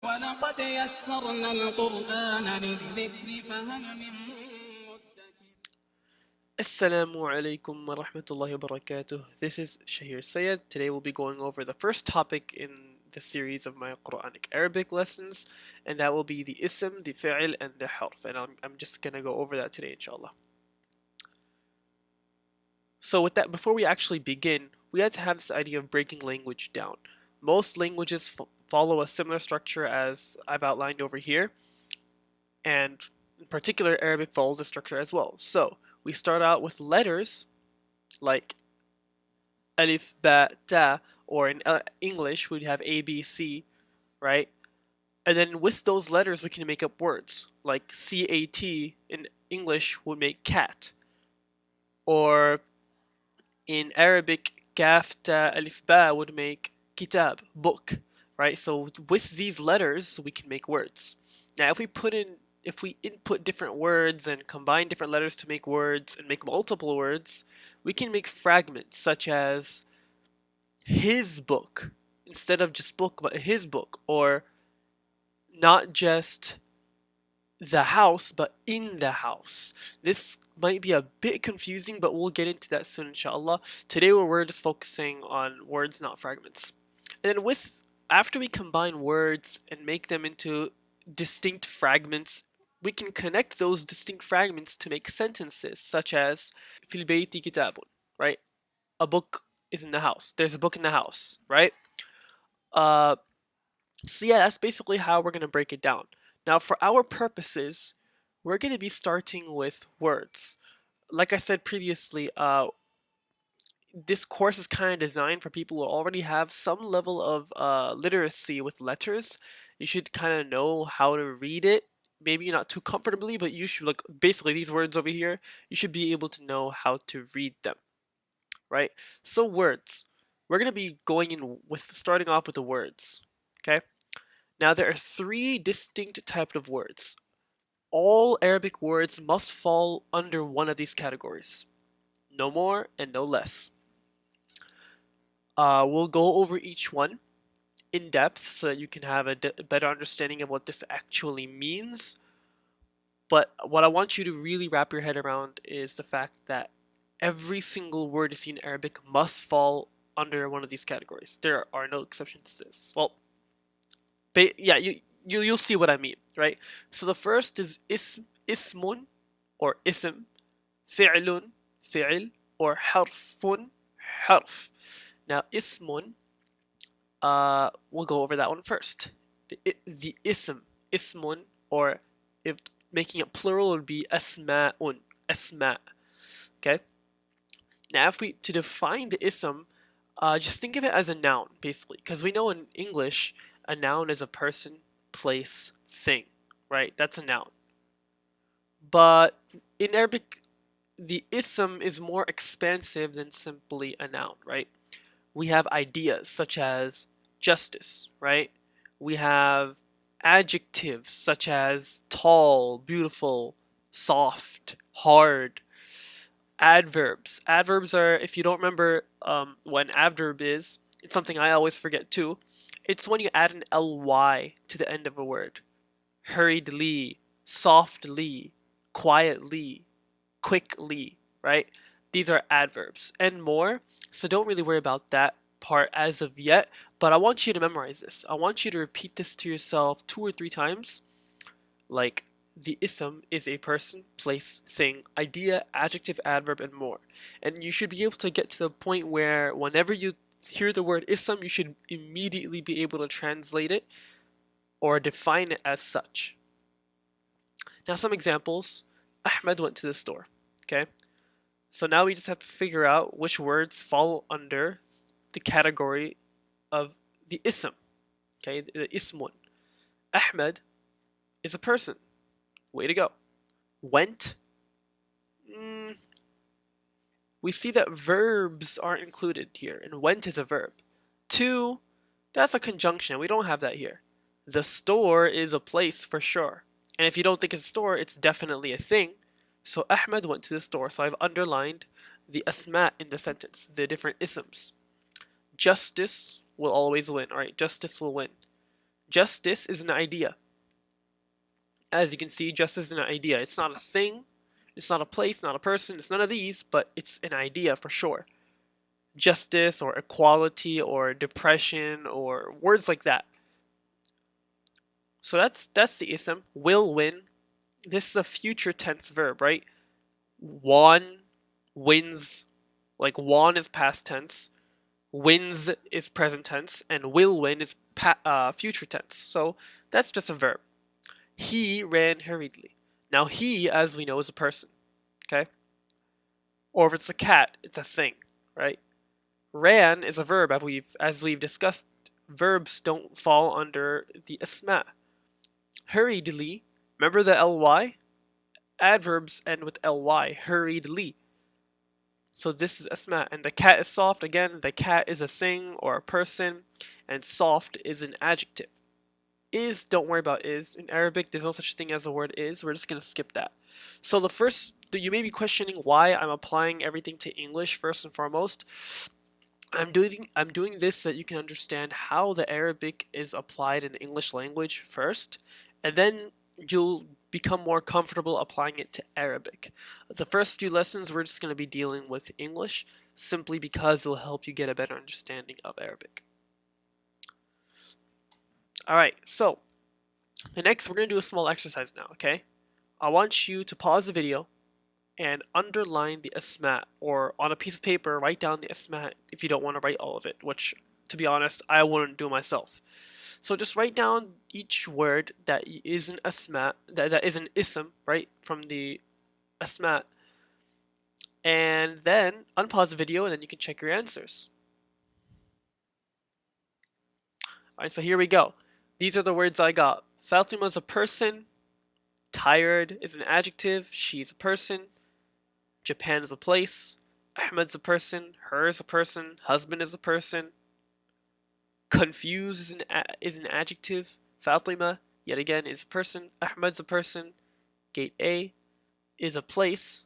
ولقد يسرنا القرآن للذكر فهل من مدكر. Assalamu alaikum wa rahmatullahi wa barakatuh. This is Shahir Sayed. Today we'll be going over the first topic in the series of my Quranic Arabic lessons, and that will be the ism, the fi'il, and the harf. And I'm just gonna go over that today, inshallah. So with that, before we actually begin, we had to have this idea of breaking language down. Most languages follow a similar structure as I've outlined over here, and in particular, Arabic follows the structure as well. So we start out with letters like alif, ba, ta, or in English we'd have A, B, C, right? And then with those letters we can make up words like C-A-T in English would make cat, or in Arabic kaf, ta, alif, ba would make kitab, book, right? So with these letters we can make words. Now if we input different words and combine different letters to make words and make multiple words, we can make fragments such as his book instead of just book, but his book, or not just the house, but in the house. This might be a bit confusing, but we'll get into that soon, inshallah. Today we're just focusing on words, not fragments. And then after we combine words and make them into distinct fragments, we can connect those distinct fragments to make sentences, such as fil bayti kitabun, right? A book is in the house. There's a book in the house, right? Uh, so yeah, that's basically how we're gonna break it down. Now, for our purposes, we're gonna be starting with words. Like I said previously, this course is kind of designed for people who already have some level of literacy with letters. You should kind of know how to read it. Maybe not too comfortably, but you should, like, basically these words over here, you should be able to know how to read them, right? So words. We're going to be going in with starting off with the words, okay? Now there are three distinct types of words. All Arabic words must fall under one of these categories. No more and no less. We'll go over each one in depth so that you can have a better understanding of what this actually means. But what I want you to really wrap your head around is the fact that every single word you see in Arabic must fall under one of these categories. There are no exceptions to this. Well, yeah, you'll see what I mean, right? So the first is ismun, or ism, fi'lun, fi'l, or harfun, harf. Now ismun, we'll go over that one first. The ismun, or if making it plural would be asma'un, asma'. Okay. Now, to define the ism, just think of it as a noun, basically, because we know in English a noun is a person, place, thing, right? That's a noun. But in Arabic, the ism is more expansive than simply a noun, right? We have ideas such as justice, right? We have adjectives such as tall, beautiful, soft, hard. Adverbs. Adverbs are, if you don't remember what an adverb is, it's something I always forget too. It's when you add an ly to the end of a word. Hurriedly, softly, quietly, quickly, right? These are adverbs and more. So don't really worry about that part as of yet, but I want you to memorize this. I want you to repeat this to yourself 2 or 3 times, like the ism is a person, place, thing, idea, adjective, adverb, and more. And you should be able to get to the point where whenever you hear the word ism, you should immediately be able to translate it or define it as such. Now, some examples. Ahmed went to the store. Okay? So now we just have to figure out which words fall under the category of the ism. Okay? The ismun. Ahmed is a person. Way to go. Went. We see that verbs aren't included here, and went is a verb. To, that's a conjunction. We don't have that here. The store is a place for sure. And if you don't think it's a store, it's definitely a thing. So Ahmed went to the store. So I've underlined the asma in the sentence, the different isms. Justice will always win. Alright, justice will win. Justice is an idea. As you can see, justice is an idea. It's not a thing, it's not a place, not a person, it's none of these, but it's an idea for sure. Justice or equality or depression or words like that. So that's the ism. Will win. This is a future tense verb, right? Won, wins. Like won is past tense, wins is present tense, and will win is future tense. So that's just a verb. He ran hurriedly. Now he, as we know, is a person. Okay? Or if it's a cat, it's a thing, right? Ran is a verb, as we've discussed. Verbs don't fall under the asma. Hurriedly, remember the ly? Adverbs end with ly. Hurriedly. So this is asma. And the cat is soft. Again, the cat is a thing or a person, and soft is an adjective. Is, don't worry about is. In Arabic, there's no such thing as a word is. We're just going to skip that. So the first, you may be questioning why I'm applying everything to English first and foremost. I'm doing this so that you can understand how the Arabic is applied in the English language first, and then you'll become more comfortable applying it to Arabic. The first few lessons we're just going to be dealing with English simply because it'll help you get a better understanding of Arabic. Alright, so the next we're going to do a small exercise now, okay? I want you to pause the video and underline the asma, or on a piece of paper write down the asma if you don't want to write all of it, which to be honest I wouldn't do myself. So just write down each word that is an asma, that is an ism, right, from the asma, and then unpause the video and then you can check your answers. Alright, so here we go. These are the words I got. Fatima is a person, tired is an adjective, she's a person, Japan is a place, Ahmed's a person, her is a person, husband is a person, confused is an adjective, Fatima, yet again, is a person, Ahmed's a person, gate A is a place,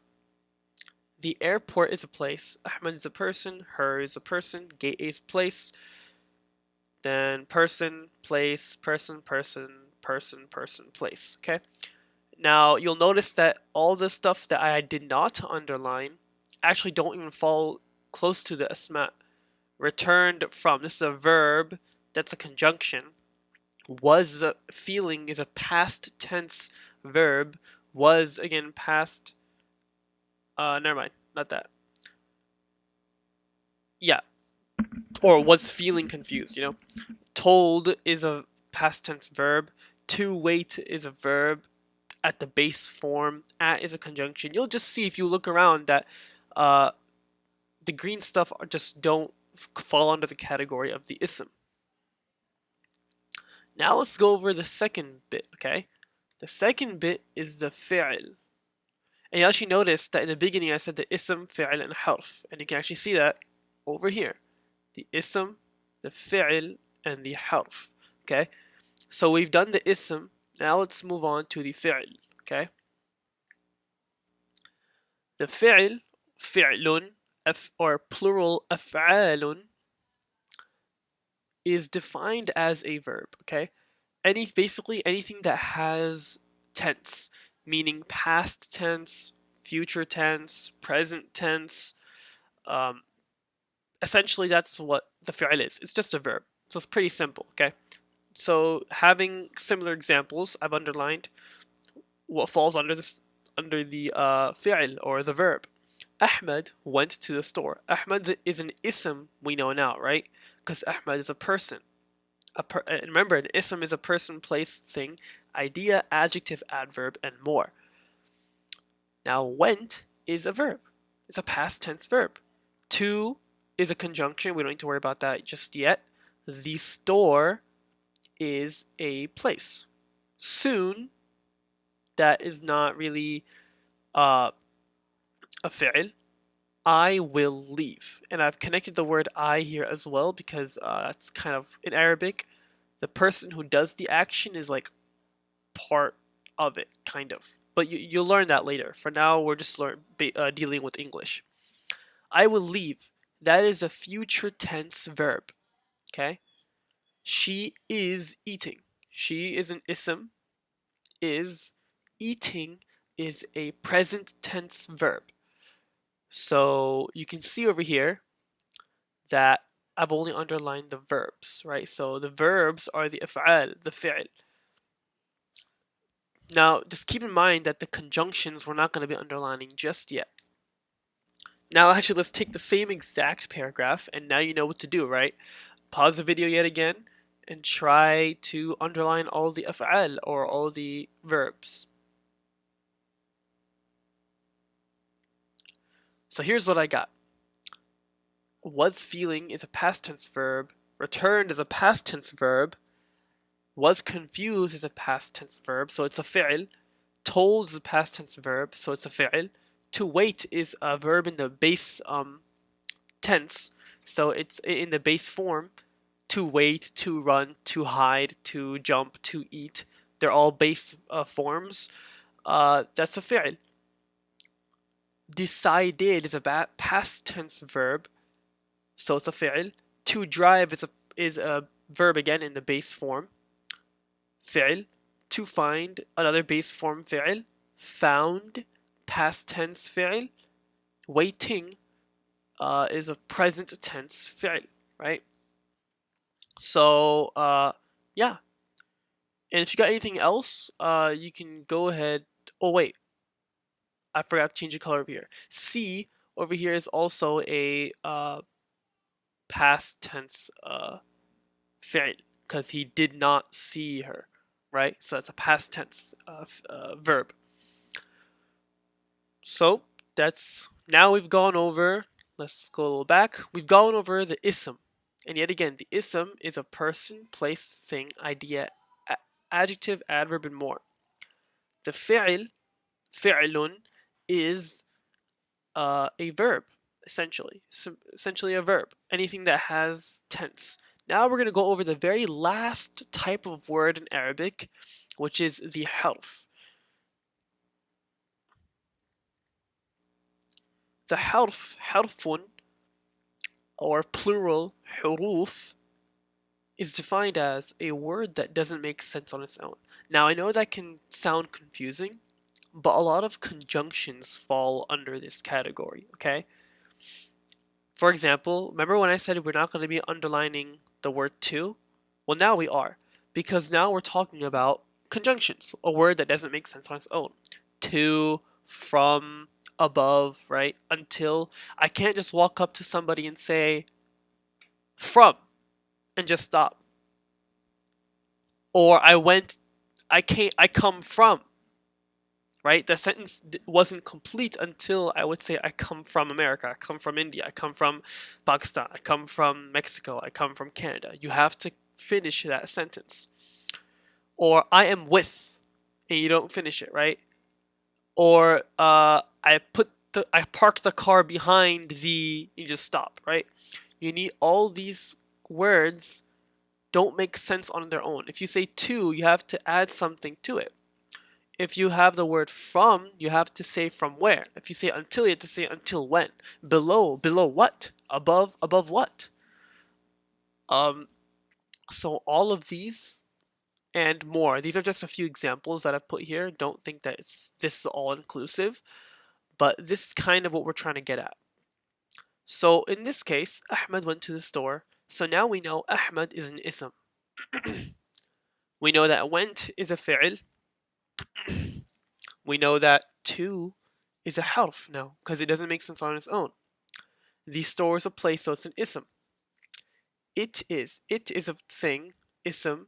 the airport is a place, Ahmed is a person, her is a person, gate A is a place, then person, place, person, person, person, person, place, okay? Now, you'll notice that all the stuff that I did not underline actually don't even fall close to the asma. Returned from, this is a verb, that's a conjunction. Was, feeling is a past tense verb. Was, again, past, never mind, not that. Yeah, or was feeling confused, you know? Told is a past tense verb. To wait is a verb at the base form. At is a conjunction. You'll just see if you look around that the green stuff just don't fall under the category of the ism. Now let's go over the second bit, okay? The second bit is the fi'l. And you actually notice that in the beginning I said the ism, fi'l, and harf. And you can actually see that over here. The ism, the fi'l, and the harf. Okay? So we've done the ism. Now let's move on to the fi'l. Okay? The fi'l, fi'lun, or plural af'alun, is defined as a verb. Okay? Basically anything that has tense, meaning past tense, future tense, present tense. Essentially, that's what the fi'l is. It's just a verb. So it's pretty simple, okay? So having similar examples, I've underlined what falls under this, under the fi'l or the verb. Ahmed went to the store. Ahmed is an ism we know now, right? Because Ahmed is a person. And remember, an ism is a person, place, thing, idea, adjective, adverb, and more. Now, went is a verb. It's a past tense verb. To is a conjunction. We don't need to worry about that just yet. The store is a place. Soon, that is not really a fi'l. I will leave. And I've connected the word I here as well because that's kind of, in Arabic, the person who does the action is like part of it, kind of. But you'll learn that later. For now, we're just dealing with English. I will leave. That is a future tense verb. Okay? She is eating. She is an ism. Is. Eating is a present tense verb. So you can see over here that I've only underlined the verbs, right? So the verbs are the af'al, the fi'l. Now, just keep in mind that the conjunctions we're not going to be underlining just yet. Now, actually, let's take the same exact paragraph, and now you know what to do, right? Pause the video yet again, and try to underline all the af'al, or all the verbs. So here's what I got. Was feeling is a past tense verb. Returned is a past tense verb. Was confused is a past tense verb, so it's a fi'l. Told is a past tense verb, so it's a fi'l. To wait is a verb in the base tense, so it's in the base form. To wait, to run, to hide, to jump, to eat. They're all base forms. That's a fi'l. Decided is a past tense verb, so it's a fi'l. To drive is a verb again in the base form. Fi'l. To find, another base form fi'l. Found, past tense fi'l. Waiting is a present tense fi'l, right? So yeah. And if you got anything else, you can go ahead. Oh wait, I forgot to change the color over here. See over here is also a past tense fi'l, because he did not see her, right? So it's a past tense verb. So that's, now we've gone over, let's go a little back. We've gone over the ism. And yet again, the ism is a person, place, thing, idea, adjective, adverb, and more. The fi'l, fi'lun, is a verb, essentially. So essentially a verb. Anything that has tense. Now we're going to go over the very last type of word in Arabic, which is the harf. The harf, harfun, or plural huruf, is defined as a word that doesn't make sense on its own. Now I know that can sound confusing, but a lot of conjunctions fall under this category, okay? For example, remember when I said we're not going to be underlining the word to? Well, now we are, because now we're talking about conjunctions, a word that doesn't make sense on its own. To, from, above, right? Until. I can't just walk up to somebody and say from and just stop. Or I come from, right? The sentence wasn't complete until I would say I come from America, I come from India, I come from Pakistan, I come from Mexico, I come from Canada. You have to finish that sentence. Or I am with, and you don't finish it, right? Or I parked the car behind the, you just stop, right? You need all these words don't make sense on their own. If you say to, you have to add something to it. If you have the word from, you have to say from where. If you say until, you have to say until when. Below what? Above what? So all of these and more. These are just a few examples that I've put here. Don't think that this is all inclusive, but this is kind of what we're trying to get at. So in this case, Ahmed went to the store. So now we know Ahmed is an ism. We know that went is a fi'l. We know that to is a harf now, because it doesn't make sense on its own. The store is a place, so it's an ism. It is a thing. Ism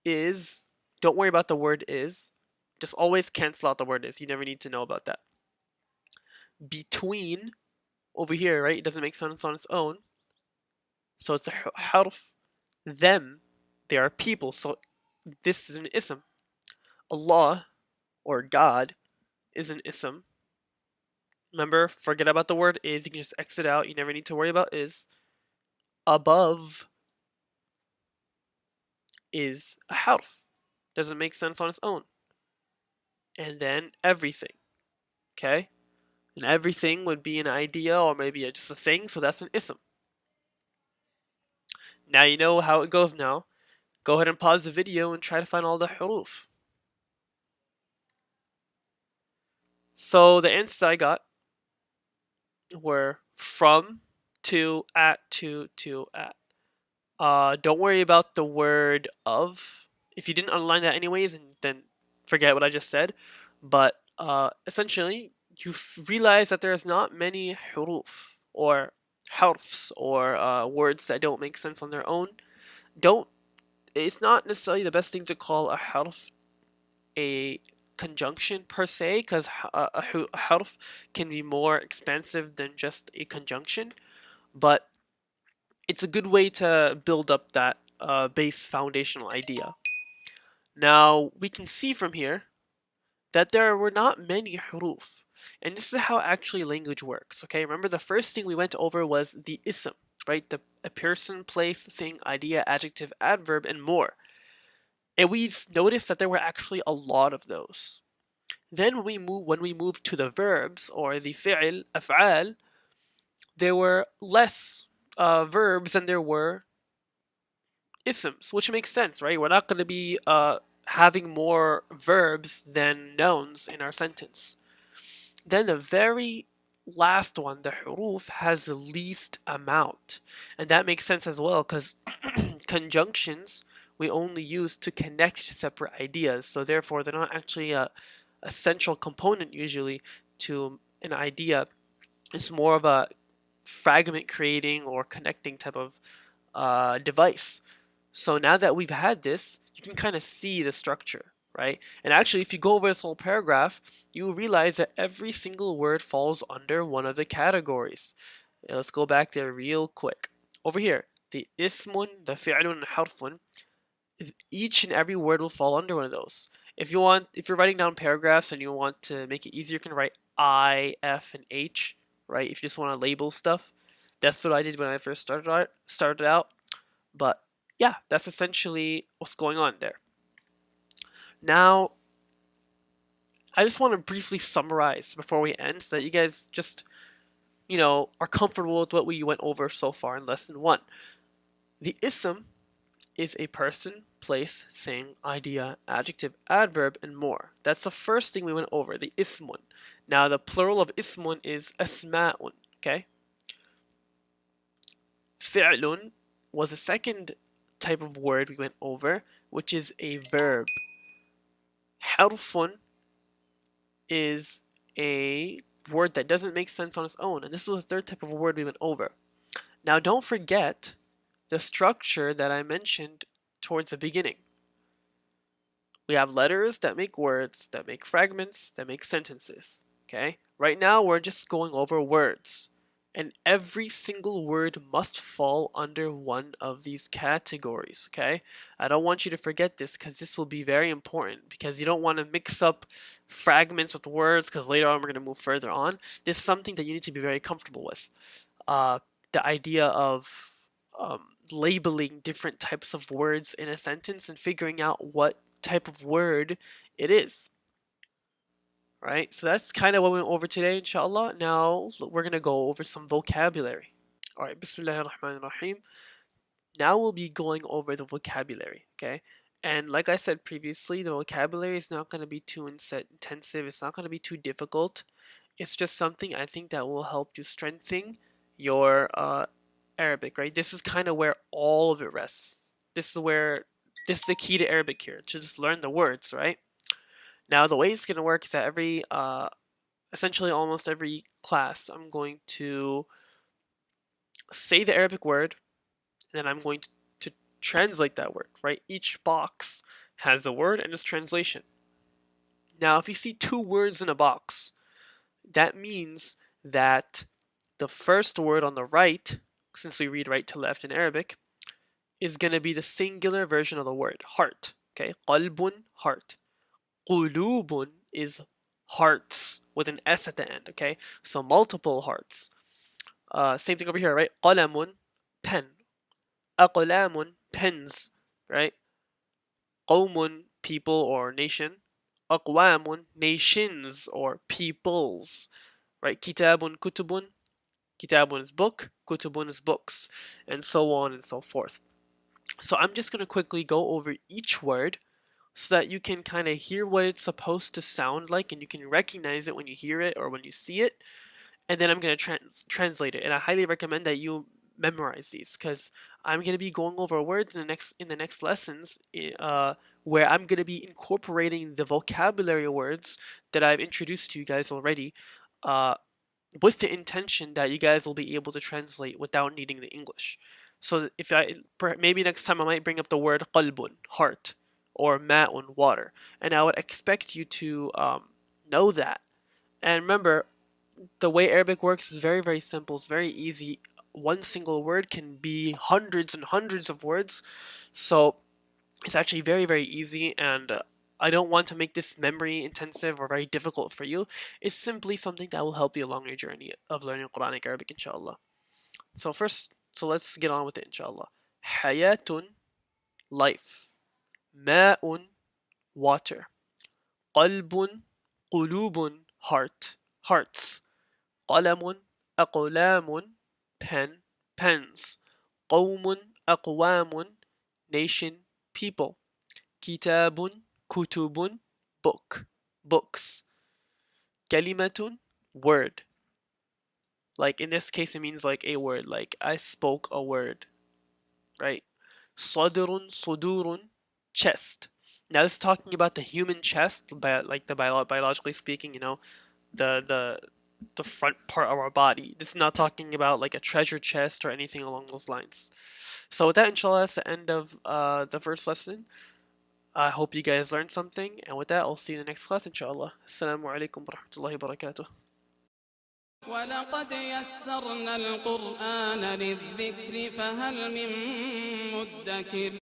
is, don't worry about the word is. Just always cancel out the word is. You never need to know about that. Between, over here, right? It doesn't make sense on its own. So it's a harf. Them, they are people. So this is an ism. Allah, or God, is an ism. Remember, forget about the word is. You can just exit out. You never need to worry about is. Above is a harf. Doesn't make sense on its own. And then everything. Okay? And everything would be an idea or maybe just a thing, so that's an ism. Now you know how it goes now. Go ahead and pause the video and try to find all the huruf. So the answers I got were from, to, at, to, at. Don't worry about the word of. If you didn't underline that anyways, then forget what I just said. But essentially, you realize that there's not many huruf or harfs or words that don't make sense on their own. It's not necessarily the best thing to call a harf a conjunction per se, because a harf can be more expansive than just a conjunction, but it's a good way to build up that base foundational idea. Now, we can see from here that there were not many huruf. And this is how actually language works, okay? Remember, the first thing we went over was the ism, right? A person, place, thing, idea, adjective, adverb, and more. And we noticed that there were actually a lot of those. Then when we moved to the verbs, or the fi'l, af'al, there were less verbs than there were isms, which makes sense, right? We're not going to be having more verbs than nouns in our sentence. Then the very last one, the huruf, has the least amount. And that makes sense as well, because conjunctions we only use to connect separate ideas. So therefore, they're not actually a central component usually to an idea. It's more of a fragment creating or connecting type of device. So now that we've had this, you can kind of see the structure, right? And actually, if you go over this whole paragraph, you realize that every single word falls under one of the categories. Let's go back there real quick. Over here, the ismun, the fi'lun, and harfun, each and every word will fall under one of those. If you're writing down paragraphs and you want to make it easier, you can write I, F, and H, right? If you just want to label stuff. That's what I did when I first started out. But yeah, that's essentially what's going on there. Now, I just want to briefly summarize before we end so that you guys just, are comfortable with what we went over so far in lesson 1. The ism is a person, place, thing, idea, adjective, adverb, and more. That's the first thing we went over, the ismun. Now, the plural of ismun is asma'un, okay? Fi'lun was the second type of word we went over, which is a verb. Harfun is a word that doesn't make sense on its own, and this was the third type of word we went over. Now, don't forget the structure that I mentioned towards the beginning. We have letters that make words, that make fragments, that make sentences, okay? Right now, we're just going over words. And every single word must fall under one of these categories, okay? I don't want you to forget this because this will be very important, because you don't want to mix up fragments with words, because later on we're going to move further on. This is something that you need to be very comfortable with. The idea of labeling different types of words in a sentence and figuring out what type of word it is. Right, so that's kind of what we went over today, inshallah. Now we're gonna go over some vocabulary. Alright, Bismillahir Rahmanir Rahim. Now we'll be going over the vocabulary, okay? And like I said previously, the vocabulary is not gonna be too intensive, it's not gonna be too difficult. It's just something I think that will help you strengthen your Arabic, right? This is kind of where all of it rests. This is the key to Arabic here, to just learn the words, right? Now, the way it's going to work is that essentially almost every class, I'm going to say the Arabic word, and then I'm going to translate that word, right? Each box has a word and its translation. Now, if you see 2 words in a box, that means that the first word on the right, since we read right to left in Arabic, is going to be the singular version of the word, heart, okay? Qalbun, heart. Qulubun is hearts with an S at the end, okay? So multiple hearts. Same thing over here, right? Qalamun, pen. Aqlamun, pens, right? Qawmun, people or nation. Aqwamun, nations or peoples, right? Kitabun, kutubun. Kitabun is book, kutubun is books, and so on and so forth. So I'm just going to quickly go over each word so that you can kind of hear what it's supposed to sound like and you can recognize it when you hear it or when you see it. And then I'm going to translate it. And I highly recommend that you memorize these because I'm going to be going over words in the next lessons where I'm going to be incorporating the vocabulary words that I've introduced to you guys already uh, with the intention that you guys will be able to translate without needing the English. So if maybe next time I might bring up the word qalbun, heart, or ma'un, water, and I would expect you to know that. And remember, the way Arabic works is very, very simple. It's very easy. One single word can be hundreds and hundreds of words. So it's actually very, very easy. And I don't want to make this memory intensive or very difficult for you. It's simply something that will help you along your journey of learning Quranic Arabic, inshallah. So let's get on with it, inshallah. Hayatun, life. Ma'un, water. Qalbun, qulubun, hearts. قلم أقلام pen pens قوم أقوام nation people كتاب كتب books كلمة word, like in this case it means like a word, like I spoke a word, right? صدر صدور chest. Now this is talking about the human chest, like the biologically speaking, the the front part of our body. This is not talking about like a treasure chest or anything along those lines. So with that, inshallah, that's the end of the first lesson. I hope you guys learned something, and with that, I'll see you in the next class, inshallah. Assalamu alaikum wa rahmatullahi wa barakatuh. ولقد يسرنا القرآن للذكر فهل من مدكر